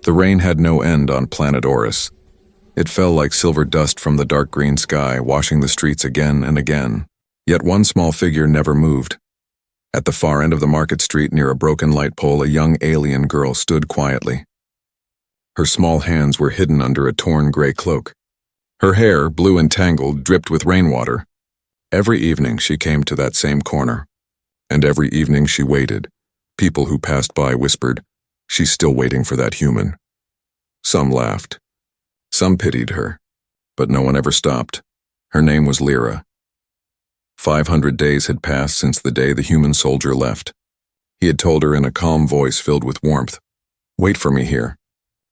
The rain had no end on planet Oris. It fell like silver dust from the dark green sky, washing the streets again and again. Yet one small figure never moved. At the far end of the market street near a broken light pole, a young alien girl stood quietly. Her small hands were hidden under a torn gray cloak. Her hair, blue and tangled, dripped with rainwater. Every evening she came to that same corner. And every evening she waited. People who passed by whispered, "She's still waiting for that human." Some laughed. Some pitied her. But no one ever stopped. Her name was Lyra. 500 days had passed since the day the human soldier left. He had told her in a calm voice filled with warmth, "Wait for me here.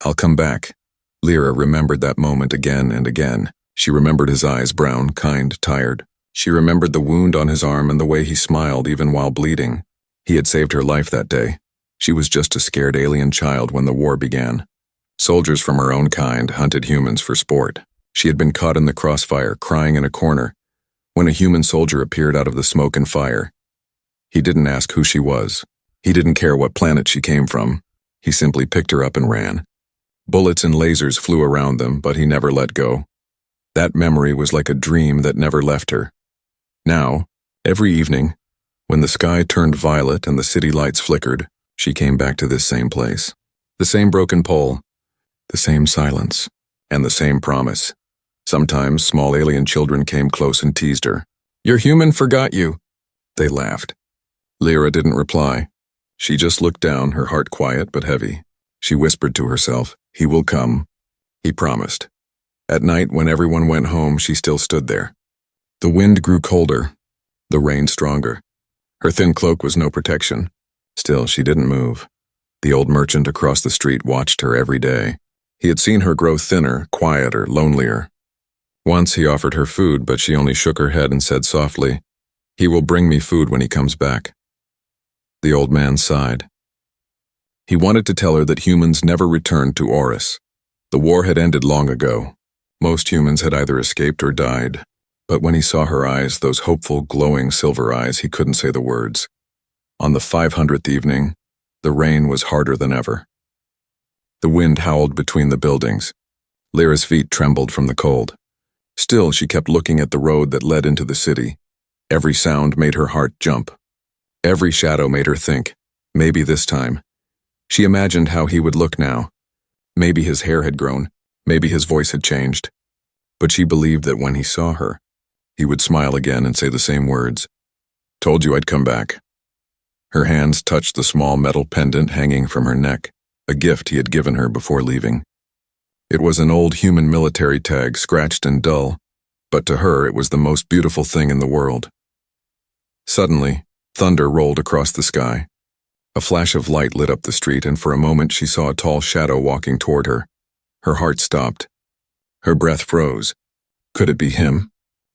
I'll come back." Lyra remembered that moment again and again. She remembered his eyes, brown, kind, tired. She remembered the wound on his arm and the way he smiled even while bleeding. He had saved her life that day. She was just a scared alien child when the war began. Soldiers from her own kind hunted humans for sport. She had been caught in the crossfire, crying in a corner, when a human soldier appeared out of the smoke and fire. He didn't ask who she was. He didn't care what planet she came from. He simply picked her up and ran. Bullets and lasers flew around them, but he never let go. That memory was like a dream that never left her. Now, every evening, when the sky turned violet and the city lights flickered, she came back to this same place. The same broken pole, the same silence, and the same promise. Sometimes small alien children came close and teased her. "Your human forgot you." They laughed. Lyra didn't reply. She just looked down, her heart quiet but heavy. She whispered to herself, "He will come." He promised. At night, when everyone went home, she still stood there. The wind grew colder, the rain stronger. Her thin cloak was no protection. Still, she didn't move. The old merchant across the street watched her every day. He had seen her grow thinner, quieter, lonelier. Once he offered her food, but she only shook her head and said softly, "He will bring me food when he comes back." The old man sighed. He wanted to tell her that humans never returned to Oris. The war had ended long ago. Most humans had either escaped or died. But when he saw her eyes, those hopeful, glowing silver eyes, he couldn't say the words. On the 500th evening, the rain was harder than ever. The wind howled between the buildings. Lyra's feet trembled from the cold. Still, she kept looking at the road that led into the city. Every sound made her heart jump. Every shadow made her think, maybe this time. She imagined how he would look now. Maybe his hair had grown, maybe his voice had changed. But she believed that when he saw her, he would smile again and say the same words, "Told you I'd come back." Her hands touched the small metal pendant hanging from her neck, a gift he had given her before leaving. It was an old human military tag, scratched and dull, but to her it was the most beautiful thing in the world. Suddenly, thunder rolled across the sky. A flash of light lit up the street, and for a moment she saw a tall shadow walking toward her. Her heart stopped. Her breath froze. Could it be him?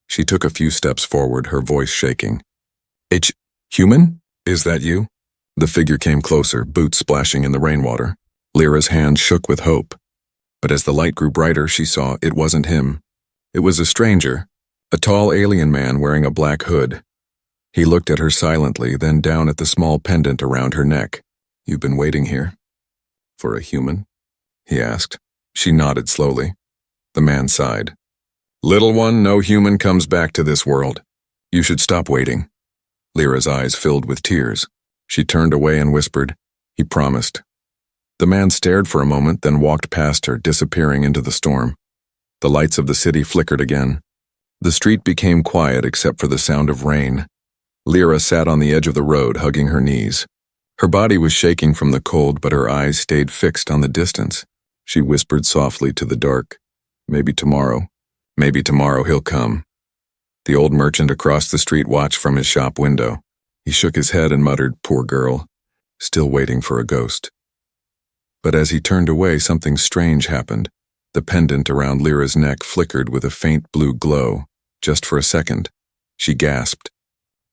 She took a few steps forward, her voice shaking. Human? Is that you?" The figure came closer, boots splashing in the rainwater. Lyra's hand shook with hope. But as the light grew brighter, she saw it wasn't him. It was a stranger, a tall alien man wearing a black hood. He looked at her silently, then down at the small pendant around her neck. "You've been waiting here? For a human?" he asked. She nodded slowly. The man sighed. "Little one, no human comes back to this world. You should stop waiting." Lyra's eyes filled with tears. She turned away and whispered, "He promised." The man stared for a moment, then walked past her, disappearing into the storm. The lights of the city flickered again. The street became quiet except for the sound of rain. Lyra sat on the edge of the road, hugging her knees. Her body was shaking from the cold, but her eyes stayed fixed on the distance. She whispered softly to the dark, Maybe tomorrow he'll come." The old merchant across the street watched from his shop window. He shook his head and muttered, "Poor girl, still waiting for a ghost." But as he turned away, something strange happened. The pendant around Lyra's neck flickered with a faint blue glow. Just for a second. She gasped.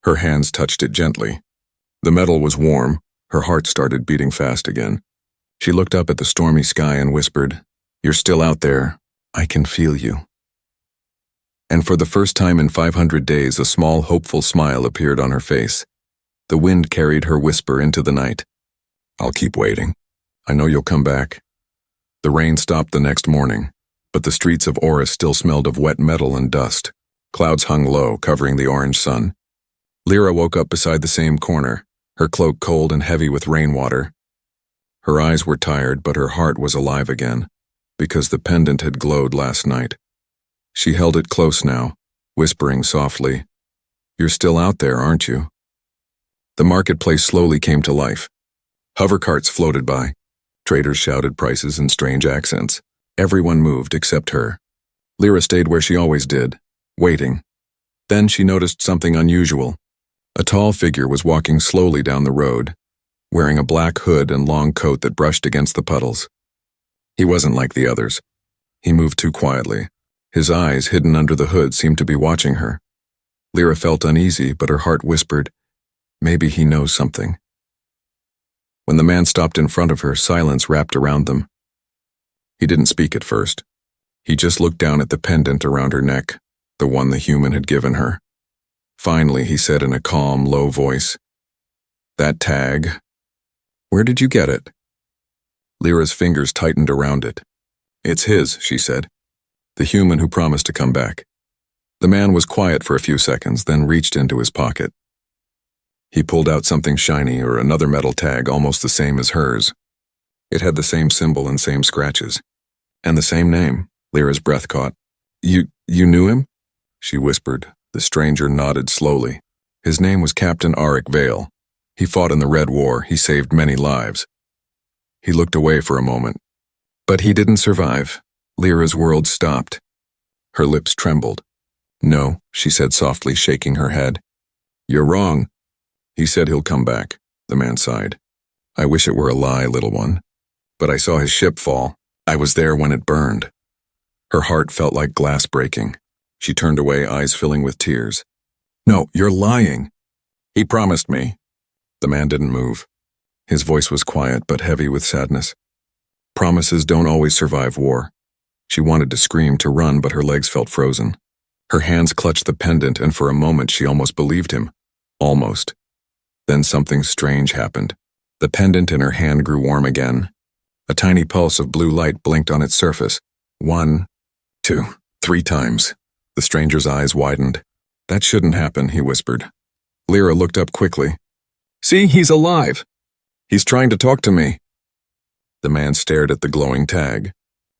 Her hands touched it gently. The metal was warm. Her heart started beating fast again. She looked up at the stormy sky and whispered, "You're still out there. I can feel you." And for the first time in 500 days, a small, hopeful smile appeared on her face. The wind carried her whisper into the night. "I'll keep waiting. I know you'll come back." The rain stopped the next morning, but the streets of Oris still smelled of wet metal and dust. Clouds hung low, covering the orange sun. Lyra woke up beside the same corner, her cloak cold and heavy with rainwater. Her eyes were tired, but her heart was alive again, because the pendant had glowed last night. She held it close now, whispering softly, "You're still out there, aren't you?" The marketplace slowly came to life. Hover carts floated by. Traders shouted prices in strange accents. Everyone moved except her. Lyra stayed where she always did, waiting. Then she noticed something unusual. A tall figure was walking slowly down the road, wearing a black hood and long coat that brushed against the puddles. He wasn't like the others. He moved too quietly. His eyes, hidden under the hood, seemed to be watching her. Lyra felt uneasy, but her heart whispered, maybe he knows something. When the man stopped in front of her, silence wrapped around them. He didn't speak at first. He just looked down at the pendant around her neck, the one the human had given her. Finally, he said in a calm, low voice, "That tag, where did you get it?" Lyra's fingers tightened around it. "It's his," she said. "The human who promised to come back." The man was quiet for a few seconds, then reached into his pocket. He pulled out something shiny, or another metal tag almost the same as hers. It had the same symbol and same scratches. And the same name. Lyra's breath caught. You knew him?" she whispered. The stranger nodded slowly. His name was Captain Arik Vale. He fought in the Red War. He saved many lives. He looked away for a moment. But he didn't survive. Lyra's world stopped. Her lips trembled. "No," she said softly, shaking her head. "You're wrong. He said he'll come back," the man sighed. "I wish it were a lie, little one. But I saw his ship fall. I was there when it burned." Her heart felt like glass breaking. She turned away, eyes filling with tears. "No, you're lying." "He promised me." The man didn't move. His voice was quiet but heavy with sadness. "Promises don't always survive war." She wanted to scream, to run, but her legs felt frozen. Her hands clutched the pendant, and for a moment she almost believed him. Almost. Then something strange happened. The pendant in her hand grew warm again. A tiny pulse of blue light blinked on its surface. 1, 2, 3 times. The stranger's eyes widened. "That shouldn't happen," he whispered. Lyra looked up quickly. "See, he's alive. He's trying to talk to me." The man stared at the glowing tag.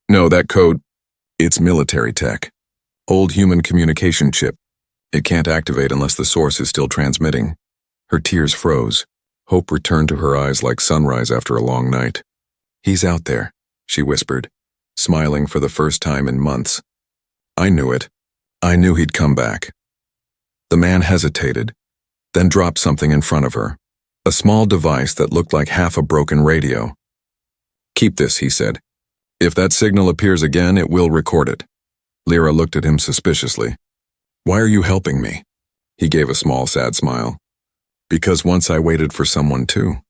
"No, that code, it's military tech. Old human communication chip. It can't activate unless the source is still transmitting." Her tears froze. Hope returned to her eyes like sunrise after a long night. "He's out there," she whispered, smiling for the first time in months. "I knew it. I knew he'd come back." The man hesitated, then dropped something in front of her. A small device that looked like half a broken radio. "Keep this," he said. "If that signal appears again, it will record it." Lyra looked at him suspiciously. "Why are you helping me?" He gave a small, sad smile. "Because once I waited for someone too."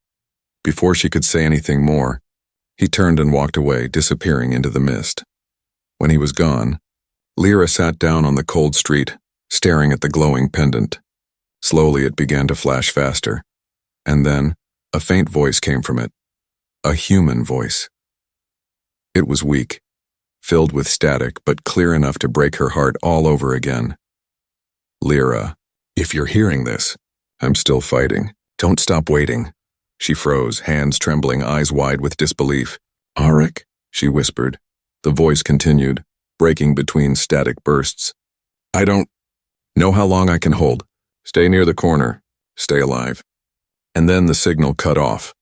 Before she could say anything more, he turned and walked away, disappearing into the mist. When he was gone, Lyra sat down on the cold street, staring at the glowing pendant. Slowly it began to flash faster, and then a faint voice came from it. A human voice. It was weak, filled with static, but clear enough to break her heart all over again. "Lyra, if you're hearing this, I'm still fighting. Don't stop waiting." She froze, hands trembling, eyes wide with disbelief. "Arik," she whispered. The voice continued, breaking between static bursts. "I don't know how long I can hold. Stay near the corner. Stay alive." And then the signal cut off.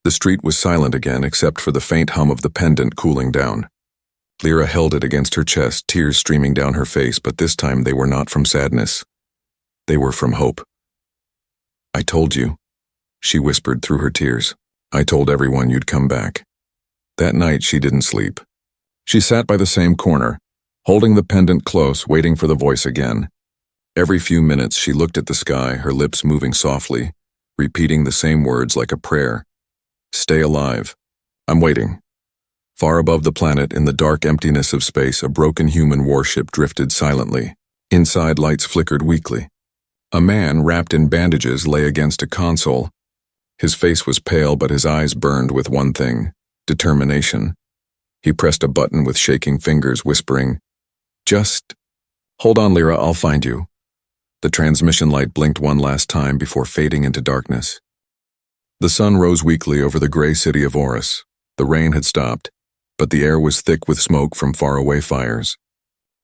The street was silent again, except for the faint hum of the pendant cooling down. Lyra held it against her chest, tears streaming down her face, but this time they were not from sadness. They were from hope. "I told you," she whispered through her tears. "I told everyone you'd come back." That night she didn't sleep. She sat by the same corner, holding the pendant close, waiting for the voice again. Every few minutes she looked at the sky, her lips moving softly, repeating the same words like a prayer. "Stay alive. I'm waiting." Far above the planet, in the dark emptiness of space, a broken human warship drifted silently. Inside, lights flickered weakly. A man, wrapped in bandages, lay against a console. His face was pale, but his eyes burned with one thing: determination. He pressed a button with shaking fingers, whispering, "Just hold on, Lyra, I'll find you." The transmission light blinked one last time before fading into darkness. The sun rose weakly over the gray city of Oris. The rain had stopped, but the air was thick with smoke from faraway fires.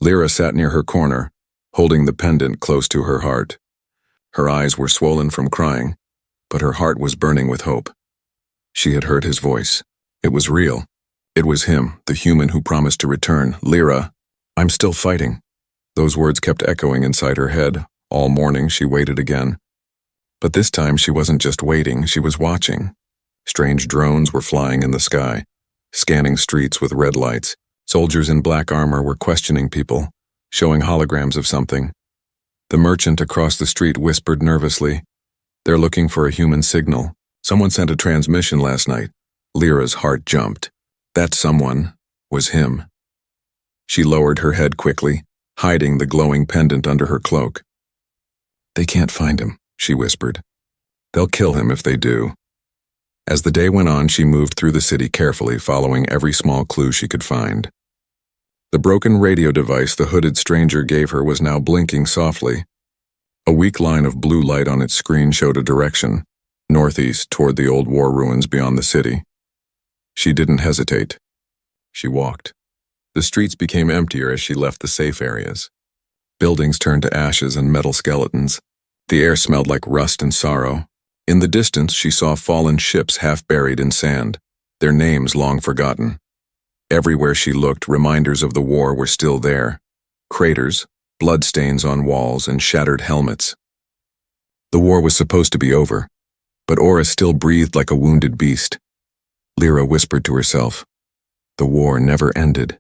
Lyra sat near her corner, holding the pendant close to her heart. Her eyes were swollen from crying, but her heart was burning with hope. She had heard his voice. It was real. It was him, the human who promised to return. "Lyra, I'm still fighting." Those words kept echoing inside her head. All morning she waited again. But this time she wasn't just waiting, she was watching. Strange drones were flying in the sky, scanning streets with red lights. Soldiers in black armor were questioning people, showing holograms of something. The merchant across the street whispered nervously, "They're looking for a human signal. Someone sent a transmission last night." Lyra's heart jumped. That someone was him. She lowered her head quickly, hiding the glowing pendant under her cloak. "They can't find him," she whispered. "They'll kill him if they do." As the day went on, she moved through the city carefully, following every small clue she could find. The broken radio device the hooded stranger gave her was now blinking softly. A weak line of blue light on its screen showed a direction, northeast toward the old war ruins beyond the city. She didn't hesitate. She walked. The streets became emptier as she left the safe areas. Buildings turned to ashes and metal skeletons. The air smelled like rust and sorrow. In the distance, she saw fallen ships half buried in sand, their names long forgotten. Everywhere she looked, reminders of the war were still there. Craters, bloodstains on walls, and shattered helmets. The war was supposed to be over, but Oris still breathed like a wounded beast. Lyra whispered to herself, "The war never ended."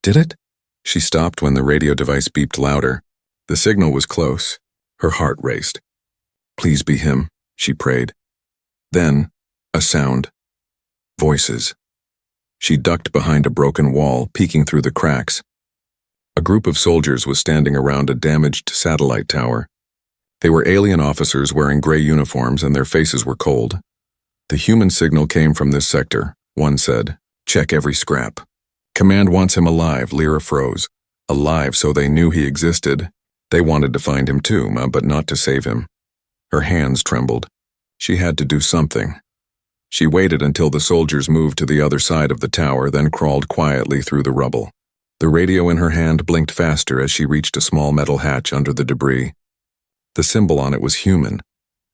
Did it? She stopped when the radio device beeped louder. The signal was close. Her heart raced. "Please be him," she prayed. Then, a sound. Voices. She ducked behind a broken wall, peeking through the cracks. A group of soldiers was standing around a damaged satellite tower. They were alien officers wearing gray uniforms, and their faces were cold. "The human signal came from this sector," one said. "Check every scrap." "Command wants him alive," Lyra froze. Alive, so they knew he existed. They wanted to find him too, but not to save him. Her hands trembled. She had to do something. She waited until the soldiers moved to the other side of the tower, then crawled quietly through the rubble. The radio in her hand blinked faster as she reached a small metal hatch under the debris. The symbol on it was human,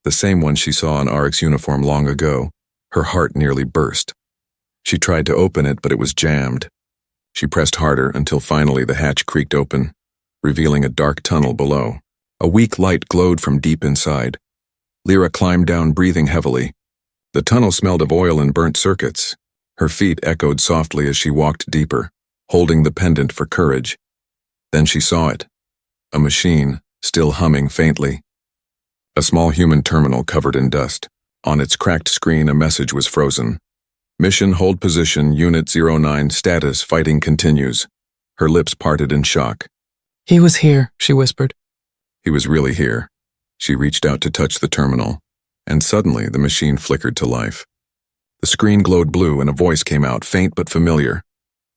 the same one she saw in Arik's uniform long ago. Her heart nearly burst. She tried to open it, but it was jammed. She pressed harder until finally the hatch creaked open, revealing a dark tunnel below. A weak light glowed from deep inside. Lyra climbed down, breathing heavily. The tunnel smelled of oil and burnt circuits. Her feet echoed softly as she walked deeper, holding the pendant for courage. Then she saw it. A machine, still humming faintly. A small human terminal covered in dust. On its cracked screen, a message was frozen. "Mission hold position, Unit 09, status, fighting continues." Her lips parted in shock. "He was here," she whispered. He was really here. She reached out to touch the terminal, and suddenly the machine flickered to life. The screen glowed blue and a voice came out, faint but familiar.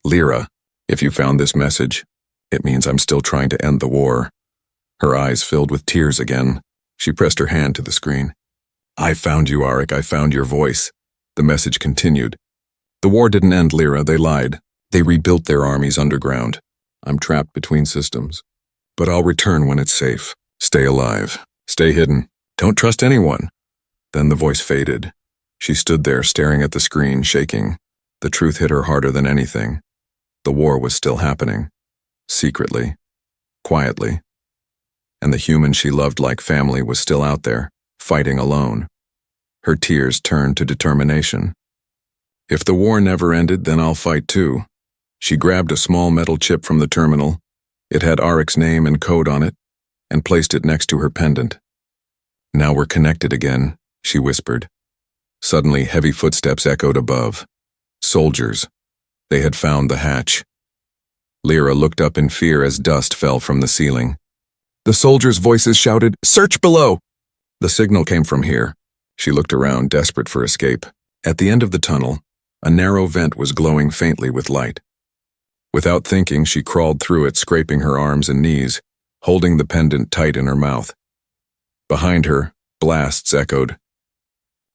"Lyra, if you found this message, it means I'm still trying to end the war." Her eyes filled with tears again. She pressed her hand to the screen. "I found you, Arik, I found your voice." The message continued. "The war didn't end, Lyra, they lied. They rebuilt their armies underground. I'm trapped between systems. But I'll return when it's safe. Stay alive. Stay hidden. Don't trust anyone." Then the voice faded. She stood there staring at the screen, shaking. The truth hit her harder than anything. The war was still happening. Secretly. Quietly. And the human she loved like family was still out there, fighting alone. Her tears turned to determination. "If the war never ended, then I'll fight too." She grabbed a small metal chip from the terminal. It had Arik's name and code on it, and placed it next to her pendant. "Now we're connected again," she whispered. Suddenly, heavy footsteps echoed above. Soldiers. They had found the hatch. Lyra looked up in fear as dust fell from the ceiling. The soldiers' voices shouted, "Search below!" The signal came from here. She looked around, desperate for escape. At the end of the tunnel, A narrow vent was glowing faintly with light. Without thinking, she crawled through it, scraping her arms and knees, holding the pendant tight in her mouth. Behind her, blasts echoed.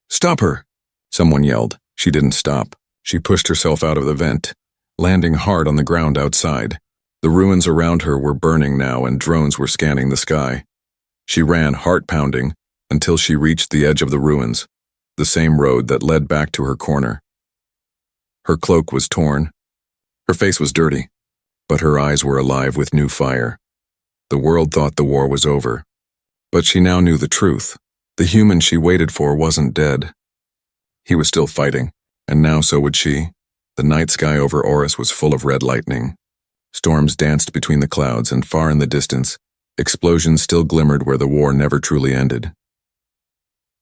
"Stop her!" Someone yelled. She didn't stop. She pushed herself out of the vent, landing hard on the ground outside. The ruins around her were burning now, and drones were scanning the sky. She ran, heart-pounding, until she reached the edge of the ruins, the same road that led back to her corner. Her cloak was torn. Her face was dirty, but her eyes were alive with new fire. The world thought the war was over, but she now knew the truth. The human she waited for wasn't dead. He was still fighting, and now so would she. The night sky over Oris was full of red lightning. Storms danced between the clouds, and far in the distance, explosions still glimmered where the war never truly ended.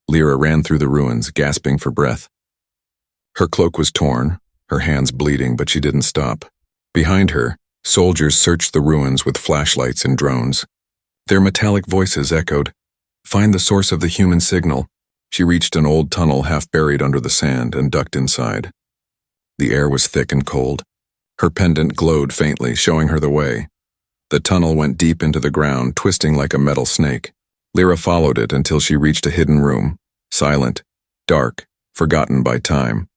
Lyra ran through the ruins, gasping for breath. Her cloak was torn, her hands bleeding, but she didn't stop. Behind her, soldiers searched the ruins with flashlights and drones. Their metallic voices echoed, "Find the source of the human signal." She reached an old tunnel half buried under the sand and ducked inside. The air was thick and cold. Her pendant glowed faintly, showing her the way. The tunnel went deep into the ground, twisting like a metal snake. Lyra followed it until she reached a hidden room, silent, dark, forgotten by time.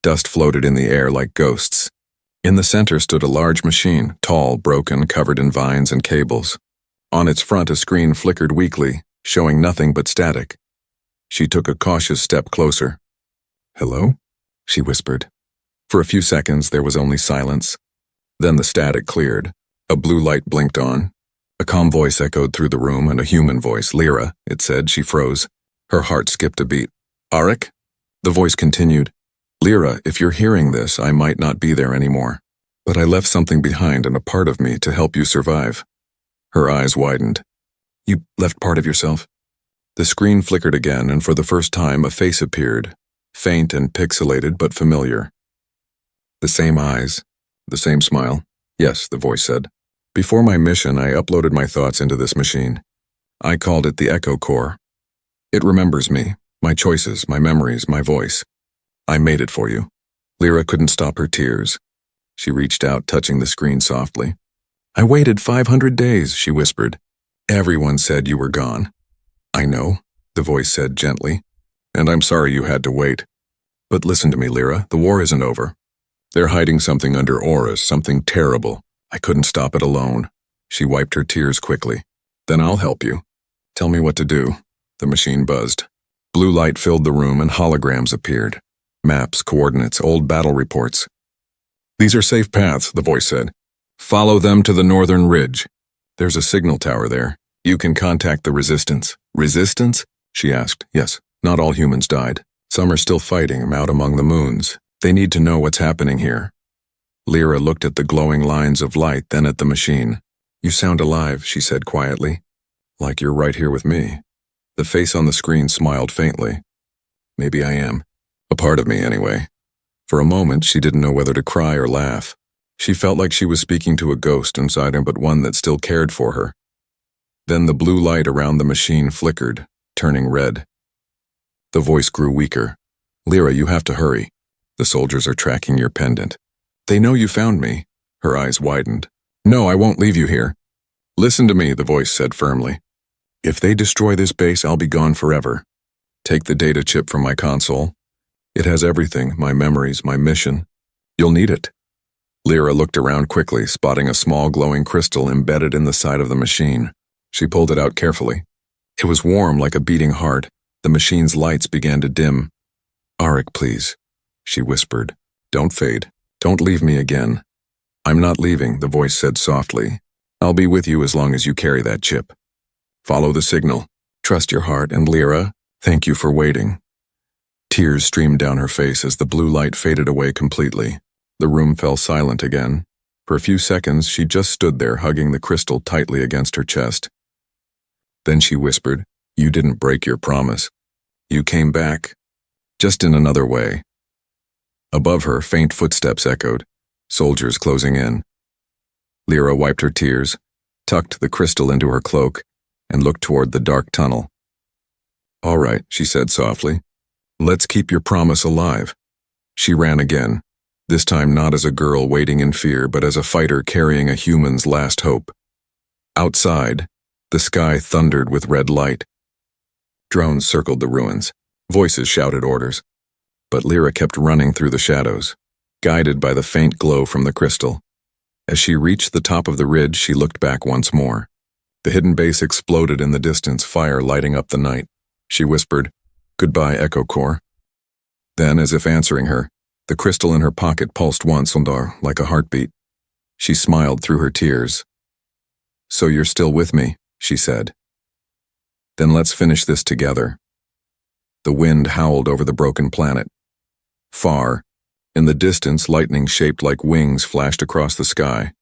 Dust floated in the air like ghosts. In the center stood a large machine, tall, broken, covered in vines and cables. On its front, a screen flickered weakly, showing nothing but static. She took a cautious step closer. "Hello?" she whispered. For a few seconds, there was only silence. Then the static cleared. A blue light blinked on. A calm voice echoed through the room, and a human voice. "Lyra," it said. She froze. Her heart skipped a beat. "Arik?" The voice continued. "Lyra, if you're hearing this, I might not be there anymore. But I left something behind and a part of me to help you survive." Her eyes widened. "You left part of yourself?" The screen flickered again, and for the first time a face appeared, faint and pixelated but familiar. The same eyes, the same smile. "Yes," the voice said. "Before my mission, I uploaded my thoughts into this machine. I called it the Echo Core. It remembers me, my choices, my memories, my voice. I made it for you." Lyra couldn't stop her tears. She reached out, touching the screen softly. "I waited 500 days, she whispered. "Everyone said you were gone." "I know," the voice said gently, "and I'm sorry you had to wait. But listen to me, Lyra, the war isn't over. They're hiding something under Oris, something terrible. I couldn't stop it alone." She wiped her tears quickly. "Then I'll help you. Tell me what to do." The machine buzzed. Blue light filled the room and holograms appeared. Maps, coordinates, old battle reports. "These are safe paths," the voice said. "Follow them to the northern ridge. There's a signal tower there. You can contact the resistance." "Resistance?" she asked. "Yes, not all humans died. Some are still fighting out among the moons. They need to know what's happening here." Lyra looked at the glowing lines of light, then at the machine. "You sound alive," she said quietly. "Like you're right here with me." The face on the screen smiled faintly. "Maybe I am. A part of me, anyway." For a moment, she didn't know whether to cry or laugh. She felt like she was speaking to a ghost inside her, but one that still cared for her. Then the blue light around the machine flickered, turning red. The voice grew weaker. "Lyra, you have to hurry. The soldiers are tracking your pendant. They know you found me." Her eyes widened. "No, I won't leave you here." "Listen to me," the voice said firmly. "If they destroy this base, I'll be gone forever. Take the data chip from my console. It has everything, my memories, my mission. You'll need it." Lyra looked around quickly, spotting a small glowing crystal embedded in the side of the machine. She pulled it out carefully. It was warm like a beating heart. The machine's lights began to dim. "Arik, please," she whispered. "Don't fade. Don't leave me again." "I'm not leaving," the voice said softly. "I'll be with you as long as you carry that chip. Follow the signal. Trust your heart, and Lyra, thank you for waiting." Tears streamed down her face as the blue light faded away completely. The room fell silent again. For a few seconds, she just stood there, hugging the crystal tightly against her chest. Then she whispered, "You didn't break your promise. You came back. Just in another way." Above her, faint footsteps echoed, soldiers closing in. Lyra wiped her tears, tucked the crystal into her cloak, and looked toward the dark tunnel. "All right," she said softly. "Let's keep your promise alive." She ran again, this time not as a girl waiting in fear, but as a fighter carrying a human's last hope. Outside, the sky thundered with red light. Drones circled the ruins. Voices shouted orders. But Lyra kept running through the shadows, guided by the faint glow from the crystal. As she reached the top of the ridge, she looked back once more. The hidden base exploded in the distance, fire lighting up the night. She whispered, "Goodbye, Echo Core." Then, as if answering her, the crystal in her pocket pulsed once, like a heartbeat. She smiled through her tears. "So you're still with me," she said. "Then let's finish this together." The wind howled over the broken planet. Far, in the distance, lightning shaped like wings flashed across the sky,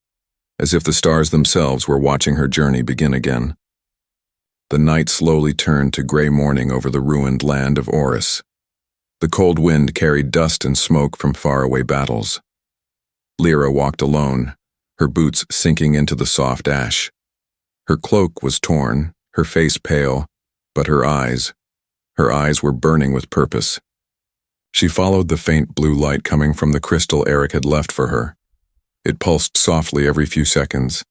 as if the stars themselves were watching her journey begin again. The night slowly turned to gray morning over the ruined land of Oris. The cold wind carried dust and smoke from faraway battles. Lyra walked alone, her boots sinking into the soft ash. Her cloak was torn, her face pale, but her eyes were burning with purpose. She followed the faint blue light coming from the crystal Eric had left for her. It pulsed softly every few seconds,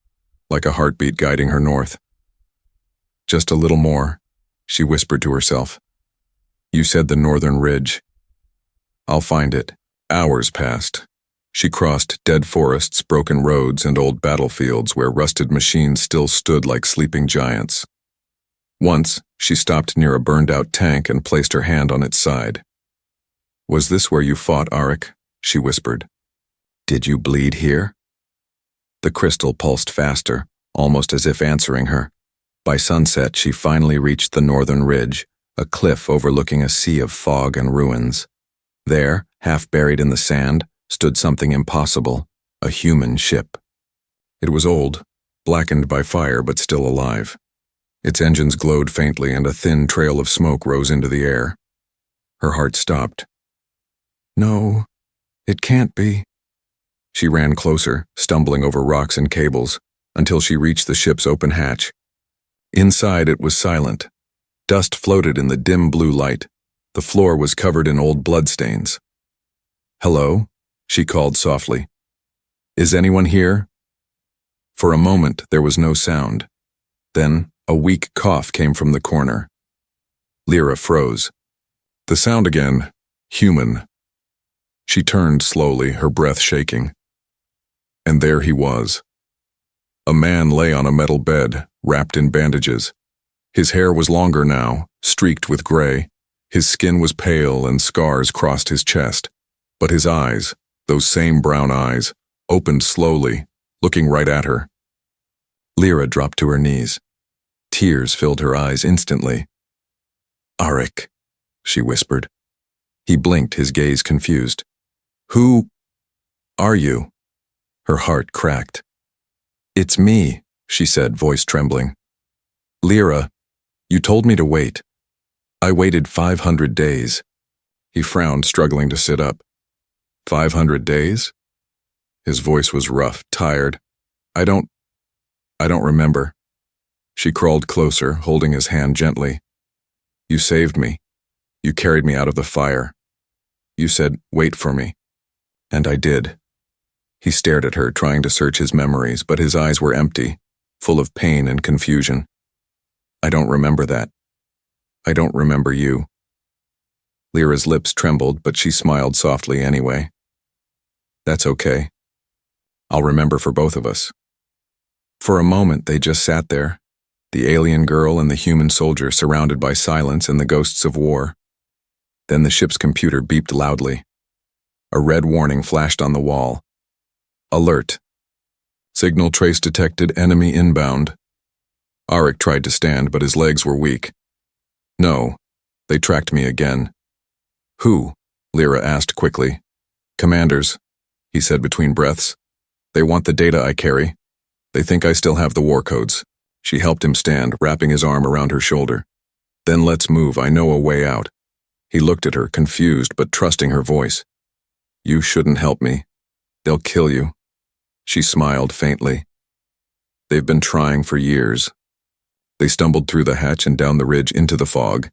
like a heartbeat guiding her north. "Just a little more," she whispered to herself. "You said the northern ridge. I'll find it." Hours passed. She crossed dead forests, broken roads, and old battlefields where rusted machines still stood like sleeping giants. Once, she stopped near a burned-out tank and placed her hand on its side. "Was this where you fought, Arik?" she whispered. "Did you bleed here?" The crystal pulsed faster, almost as if answering her. By sunset, she finally reached the northern ridge, a cliff overlooking a sea of fog and ruins. There, half buried in the sand, stood something impossible, a human ship. It was old, blackened by fire but still alive. Its engines glowed faintly and a thin trail of smoke rose into the air. Her heart stopped. "No, it can't be." She ran closer, stumbling over rocks and cables, until she reached the ship's open hatch. Inside it was silent. Dust floated in the dim blue light. The floor was covered in old bloodstains. "Hello?" she called softly. "Is anyone here?" For a moment there was no sound. Then a weak cough came from the corner. Lyra froze. The sound again. Human. She turned slowly, her breath shaking. And there he was. A man lay on a metal bed, wrapped in bandages. His hair was longer now, streaked with gray. His skin was pale and scars crossed his chest. But his eyes, those same brown eyes, opened slowly, looking right at her. Lyra dropped to her knees. Tears filled her eyes instantly. "Arik," she whispered. He blinked, his gaze confused. "Who are you?" Her heart cracked. "It's me," she said, voice trembling. "Lyra, you told me to wait. I waited 500 days. He frowned, struggling to sit up. 500 days? His voice was rough, tired. I don't remember." She crawled closer, holding his hand gently. "You saved me. You carried me out of the fire. You said, 'Wait for me.' And I did." He stared at her, trying to search his memories, but his eyes were empty, full of pain and confusion. "I don't remember that. I don't remember you." Lyra's lips trembled, but she smiled softly anyway. "That's okay. I'll remember for both of us." For a moment they just sat there, the alien girl and the human soldier surrounded by silence and the ghosts of war. Then the ship's computer beeped loudly. A red warning flashed on the wall. "Alert. Signal trace detected, enemy inbound." Arik tried to stand, but his legs were weak. "No, they tracked me again." "Who?" Lyra asked quickly. "Commanders," he said between breaths. "They want the data I carry. They think I still have the war codes." She helped him stand, wrapping his arm around her shoulder. "Then let's move, I know a way out." He looked at her, confused but trusting her voice. "You shouldn't help me. They'll kill you." She smiled faintly. "They've been trying for years." They stumbled through the hatch and down the ridge into the fog.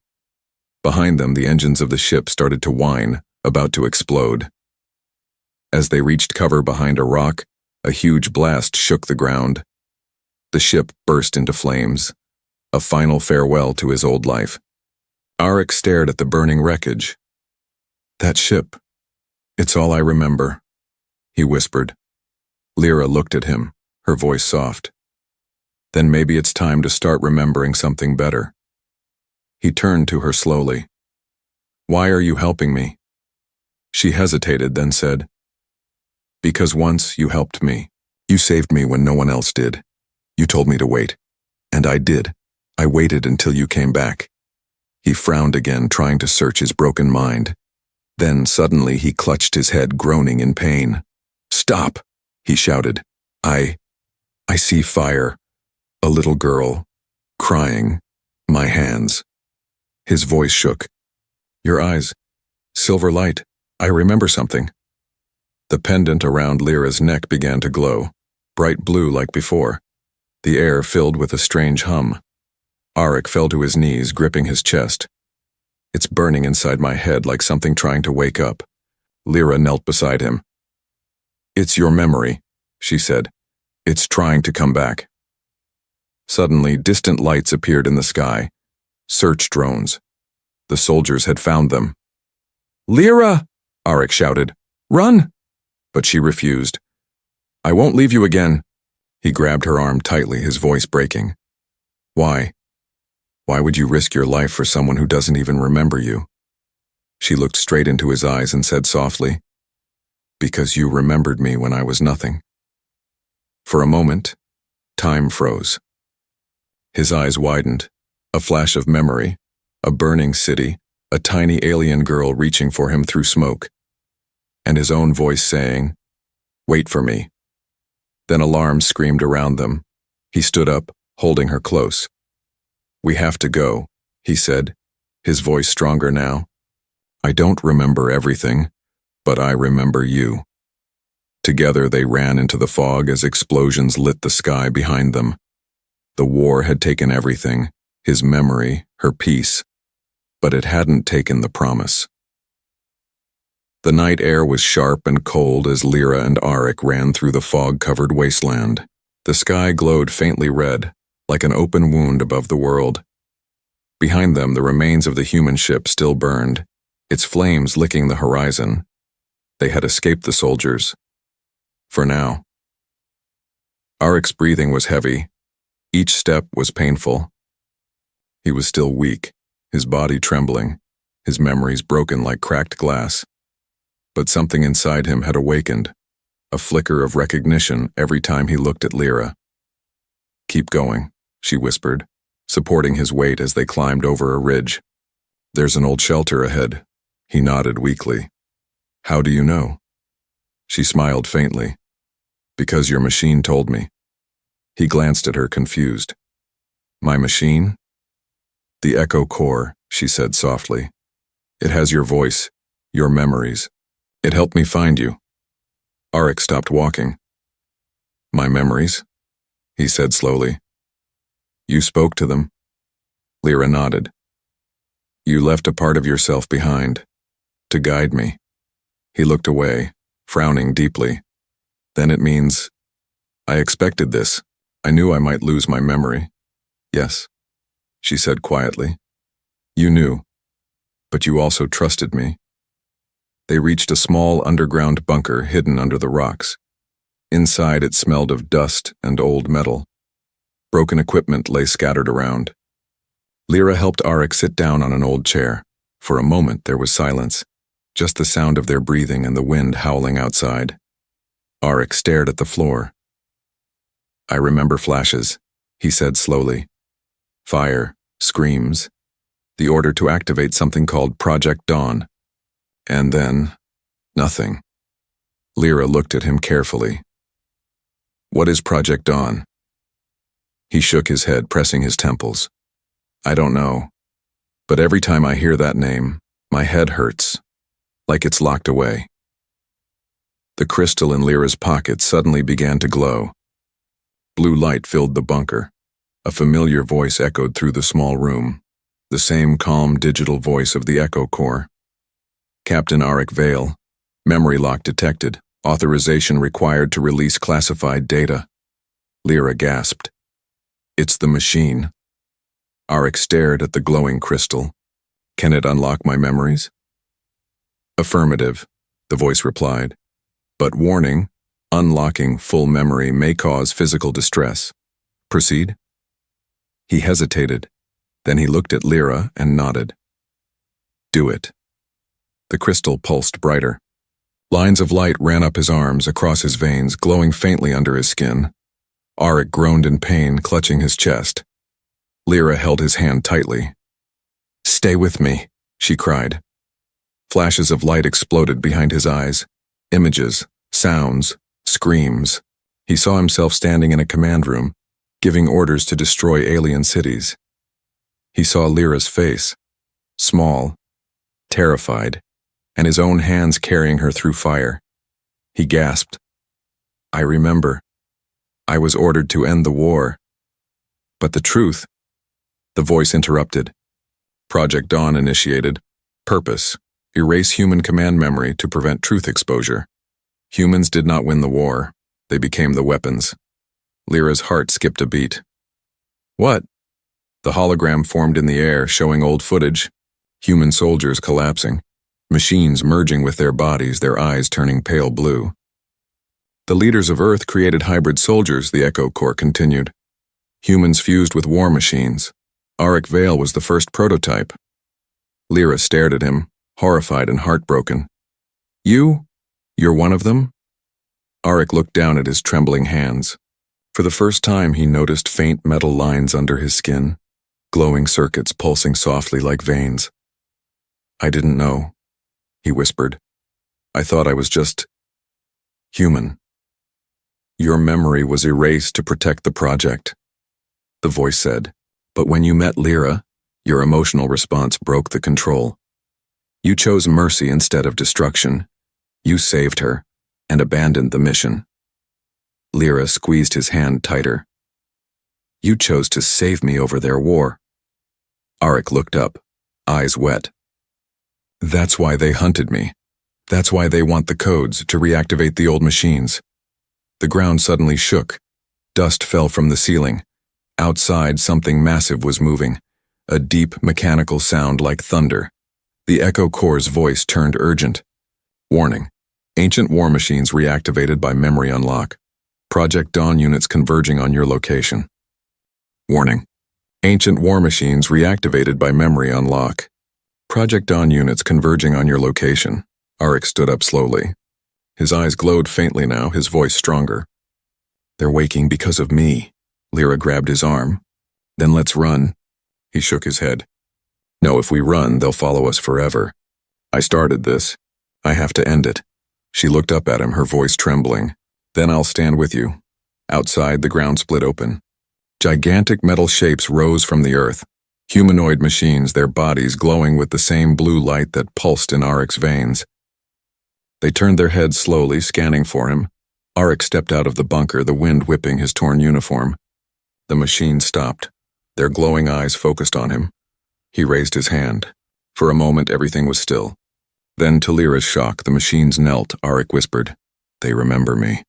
Behind them, the engines of the ship started to whine, about to explode. As they reached cover behind a rock, a huge blast shook the ground. The ship burst into flames, a final farewell to his old life. Arik stared at the burning wreckage. "That ship, it's all I remember," he whispered. Lyra looked at him, her voice soft. "Then maybe it's time to start remembering something better." He turned to her slowly. "Why are you helping me?" She hesitated, then said, "Because once you helped me. You saved me when no one else did. You told me to wait. And I did. I waited until you came back." He frowned again, trying to search his broken mind. Then suddenly he clutched his head, groaning in pain. "Stop!" he shouted. I see fire. A little girl. Crying. My hands." His voice shook. "Your eyes. Silver light. I remember something." The pendant around Lyra's neck began to glow, bright blue like before. The air filled with a strange hum. Arik fell to his knees, gripping his chest. "It's burning inside my head like something trying to wake up." Lyra knelt beside him. "It's your memory," she said. "It's trying to come back." Suddenly, distant lights appeared in the sky. Search drones. The soldiers had found them. "Lyra!" Arik shouted. "Run!" But she refused. "I won't leave you again." He grabbed her arm tightly, his voice breaking. "Why? Why would you risk your life for someone who doesn't even remember you?" She looked straight into his eyes and said softly, "Because you remembered me when I was nothing." For a moment, time froze. His eyes widened, a flash of memory, a burning city, a tiny alien girl reaching for him through smoke, and his own voice saying, "Wait for me." Then alarms screamed around them. He stood up, holding her close. "We have to go," he said, his voice stronger now. "I don't remember everything, but I remember you." Together they ran into the fog as explosions lit the sky behind them. The war had taken everything, his memory, her peace, but it hadn't taken the promise. The night air was sharp and cold as Lyra and Arik ran through the fog-covered wasteland. The sky glowed faintly red, like an open wound above the world. Behind them, the remains of the human ship still burned, its flames licking the horizon. They had escaped the soldiers. For now. Arik's breathing was heavy. Each step was painful. He was still weak, his body trembling, his memories broken like cracked glass. But something inside him had awakened, a flicker of recognition every time he looked at Lyra. "Keep going," she whispered, supporting his weight as they climbed over a ridge. "There's an old shelter ahead." He nodded weakly. "How do you know?" She smiled faintly. "Because your machine told me." He glanced at her, confused. "My machine?" "The Echo Core," she said softly. "It has your voice, your memories. It helped me find you." Arik stopped walking. "My memories?" he said slowly. "You spoke to them?" Lyra nodded. "You left a part of yourself behind, to guide me." He looked away, frowning deeply. "Then it means, I expected this. I knew I might lose my memory." "Yes," she said quietly. "You knew, but you also trusted me." They reached a small underground bunker hidden under the rocks. Inside it smelled of dust and old metal. Broken equipment lay scattered around. Lyra helped Arik sit down on an old chair. For a moment there was silence, just the sound of their breathing and the wind howling outside. Arik stared at the floor. "I remember flashes," he said slowly. "Fire, screams, the order to activate something called Project Dawn. And then, nothing." Lyra looked at him carefully. "What is Project Dawn?" He shook his head, pressing his temples. "I don't know, but every time I hear that name, my head hurts, like it's locked away." The crystal in Lyra's pocket suddenly began to glow. Blue light filled the bunker. A familiar voice echoed through the small room, the same calm digital voice of the Echo Core. "Captain Arik Vale, memory lock detected. Authorization required to release classified data. Lyra gasped. It's the machine. Arik stared at the glowing crystal. Can it unlock my memories? Affirmative, the voice replied. But warning, unlocking full memory may cause physical distress. Proceed? He hesitated. Then he looked at Lyra and nodded. Do it. The crystal pulsed brighter. Lines of light ran up his arms, across his veins, glowing faintly under his skin. Arik groaned in pain, clutching his chest. Lyra held his hand tightly. Stay with me, she cried. Flashes of light exploded behind his eyes. Images, sounds, screams. He saw himself standing in a command room, giving orders to destroy alien cities. He saw Lyra's face, small, terrified, and his own hands carrying her through fire. He gasped. I remember. I was ordered to end the war. But the truth, the voice interrupted. Project Dawn initiated. Purpose, erase human command memory to prevent truth exposure. Humans did not win the war. They became the weapons. Lyra's heart skipped a beat. What? The hologram formed in the air, showing old footage. Human soldiers collapsing. Machines merging with their bodies, their eyes turning pale blue. The leaders of Earth created hybrid soldiers, the Echo Corps continued. Humans fused with war machines. Arik Vale was the first prototype. Lyra stared at him, horrified and heartbroken. You're one of them? Arik looked down at his trembling hands. For the first time, he noticed faint metal lines under his skin, glowing circuits pulsing softly like veins. I didn't know, he whispered. I thought I was just human. Your memory was erased to protect the project, the voice said. But when you met Lyra, your emotional response broke the control. You chose mercy instead of destruction. You saved her and abandoned the mission. Lyra squeezed his hand tighter. You chose to save me over their war. Arik looked up, eyes wet. That's why they hunted me. That's why they want the codes to reactivate the old machines. The ground suddenly shook. Dust fell from the ceiling. Outside, something massive was moving, a deep mechanical sound like thunder. The Echo Corps' voice turned urgent. Warning. Ancient war machines reactivated by memory unlock. Project Dawn units converging on your location. Warning. Ancient war machines reactivated by memory unlock. Project Dawn units converging on your location. Arik stood up slowly. His eyes glowed faintly now, his voice stronger. They're waking because of me. Lyra grabbed his arm. Then let's run. He shook his head. No, if we run, they'll follow us forever. I started this. I have to end it. She looked up at him, her voice trembling. Then I'll stand with you. Outside, the ground split open. Gigantic metal shapes rose from the earth. Humanoid machines, their bodies glowing with the same blue light that pulsed in Arik's veins. They turned their heads slowly, scanning for him. Arik stepped out of the bunker, the wind whipping his torn uniform. The machine stopped, their glowing eyes focused on him. He raised his hand. For a moment, everything was still. Then, to Lyra's shock, the machines knelt, Arik whispered. They remember me.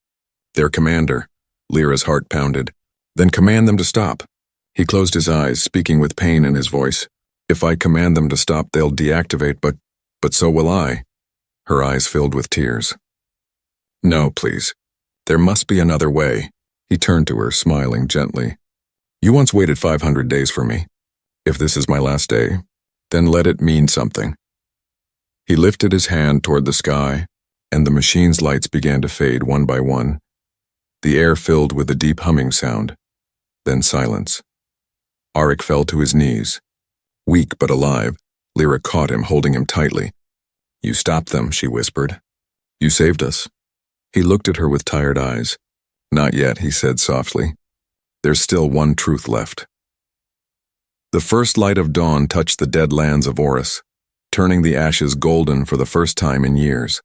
Their commander. Lyra's heart pounded. Then command them to stop. He closed his eyes, speaking with pain in his voice. If I command them to stop, they'll deactivate, but so will I. Her eyes filled with tears. No, please. There must be another way. He turned to her, smiling gently. You once waited 500 days for me. If this is my last day, then let it mean something. He lifted his hand toward the sky, and the machine's lights began to fade one by one. The air filled with a deep humming sound, then silence. Arik fell to his knees. Weak but alive, Lyra caught him, holding him tightly. You stopped them, she whispered. You saved us. He looked at her with tired eyes. Not yet, he said softly. There's still one truth left. The first light of dawn touched the dead lands of Oris, turning the ashes golden for the first time in years.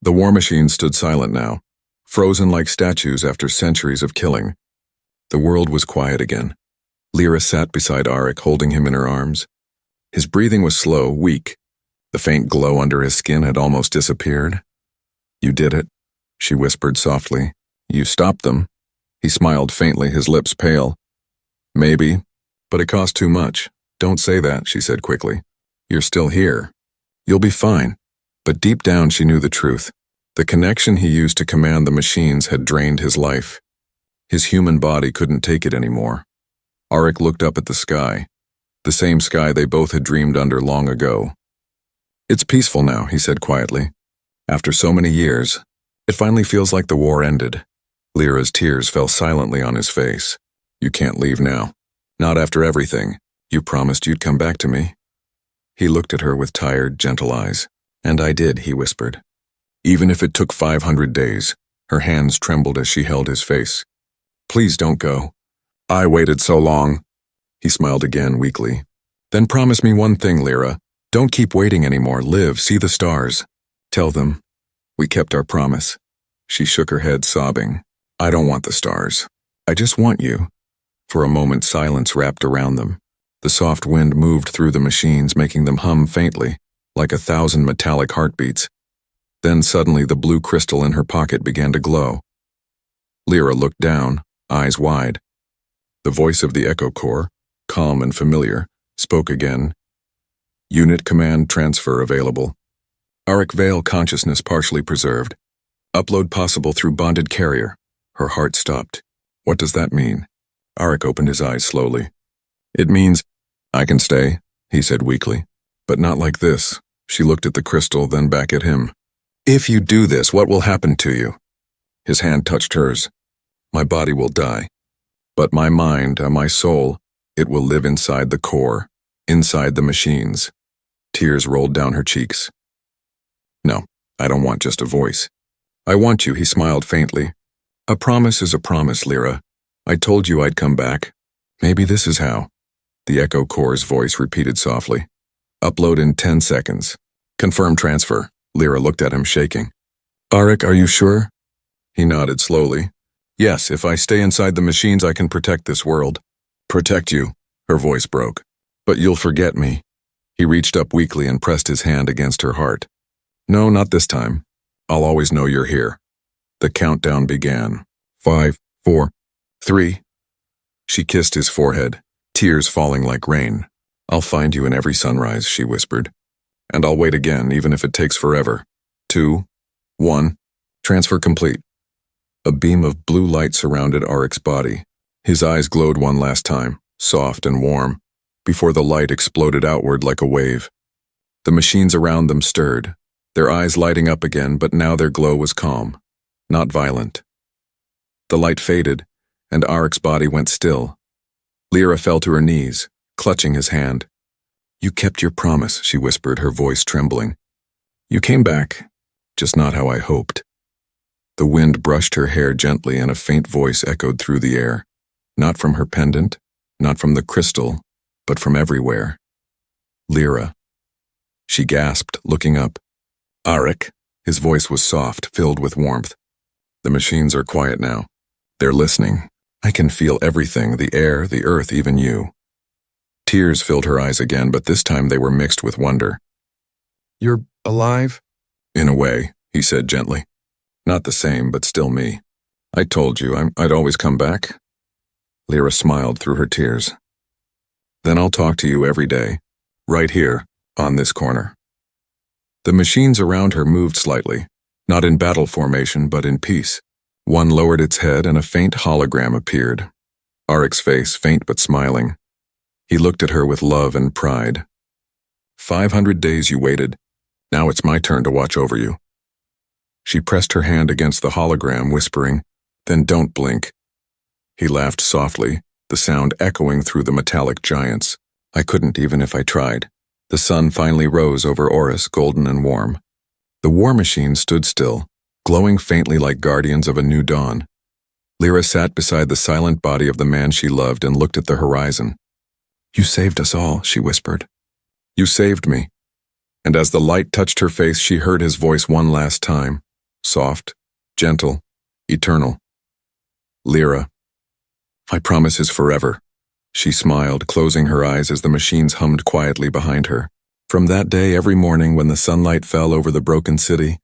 The war machines stood silent now, frozen like statues after centuries of killing. The world was quiet again. Lyra sat beside Arik, holding him in her arms. His breathing was slow, weak. The faint glow under his skin had almost disappeared. You did it, she whispered softly. You stopped them. He smiled faintly, his lips pale. Maybe, but it cost too much. Don't say that, she said quickly. You're still here. You'll be fine. But deep down she knew the truth. The connection he used to command the machines had drained his life. His human body couldn't take it anymore. Arik looked up at the sky, the same sky they both had dreamed under long ago. It's peaceful now, he said quietly. After so many years, it finally feels like the war ended. Lyra's tears fell silently on his face. You can't leave now. Not after everything. You promised you'd come back to me. He looked at her with tired, gentle eyes. And I did, he whispered. Even if it took 500 days, her hands trembled as she held his face. Please don't go. I waited so long. He smiled again, weakly. Then promise me one thing, Lyra. Don't keep waiting anymore. Live, see the stars. Tell them. We kept our promise. She shook her head, sobbing. I don't want the stars. I just want you. For a moment, silence wrapped around them. The soft wind moved through the machines, making them hum faintly, like 1,000 metallic heartbeats. Then suddenly the blue crystal in her pocket began to glow. Lyra looked down, eyes wide. The voice of the Echo Core, calm and familiar, spoke again. Unit command transfer available. Arik Vale consciousness partially preserved. Upload possible through bonded carrier. Her heart stopped. What does that mean? Arik opened his eyes slowly. It means, I can stay, he said weakly. But not like this. She looked at the crystal, then back at him. If you do this, what will happen to you? His hand touched hers. My body will die. But my mind, my soul, it will live inside the core, inside the machines. Tears rolled down her cheeks. No, I don't want just a voice. I want you, he smiled faintly. A promise is a promise, Lyra. I told you I'd come back. Maybe this is how. The Echo Core's voice repeated softly. Upload in 10 seconds. Confirm transfer. Lyra looked at him, shaking. Arik, are you sure? He nodded slowly. Yes, if I stay inside the machines, I can protect this world. Protect you, her voice broke. But you'll forget me. He reached up weakly and pressed his hand against her heart. No, not this time. I'll always know you're here. The countdown began. 5, 4, 3. She kissed his forehead, tears falling like rain. I'll find you in every sunrise, she whispered. And I'll wait again, even if it takes forever. 2, 1. Transfer complete. A beam of blue light surrounded Arik's body. His eyes glowed one last time, soft and warm, before the light exploded outward like a wave. The machines around them stirred, their eyes lighting up again, but now their glow was calm, not violent. The light faded, and Arik's body went still. Lyra fell to her knees, clutching his hand. You kept your promise, she whispered, her voice trembling. You came back, just not how I hoped. The wind brushed her hair gently and a faint voice echoed through the air, not from her pendant, not from the crystal, but from everywhere. Lyra. She gasped, looking up. Arik. His voice was soft, filled with warmth. The machines are quiet now. They're listening. I can feel everything, the air, the earth, even you. Tears filled her eyes again, but this time they were mixed with wonder. You're alive? In a way, he said gently. Not the same, but still me. I told you I'd always come back. Lyra smiled through her tears. Then I'll talk to you every day, right here, on this corner. The machines around her moved slightly, not in battle formation, but in peace. One lowered its head and a faint hologram appeared. Arik's face, faint but smiling. He looked at her with love and pride. 500 days you waited. Now it's my turn to watch over you. She pressed her hand against the hologram, whispering, Then don't blink. He laughed softly, the sound echoing through the metallic giants. I couldn't even if I tried. The sun finally rose over Oris, golden and warm. The war machine stood still, glowing faintly like guardians of a new dawn. Lyra sat beside the silent body of the man she loved and looked at the horizon. You saved us all, she whispered. You saved me. And as the light touched her face, she heard his voice one last time, soft, gentle, eternal. Lyra. My promise is forever. She smiled, closing her eyes as the machines hummed quietly behind her. From that day, every morning when the sunlight fell over the broken city,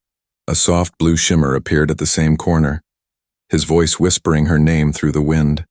A soft blue shimmer appeared at the same corner, his voice whispering her name through the wind.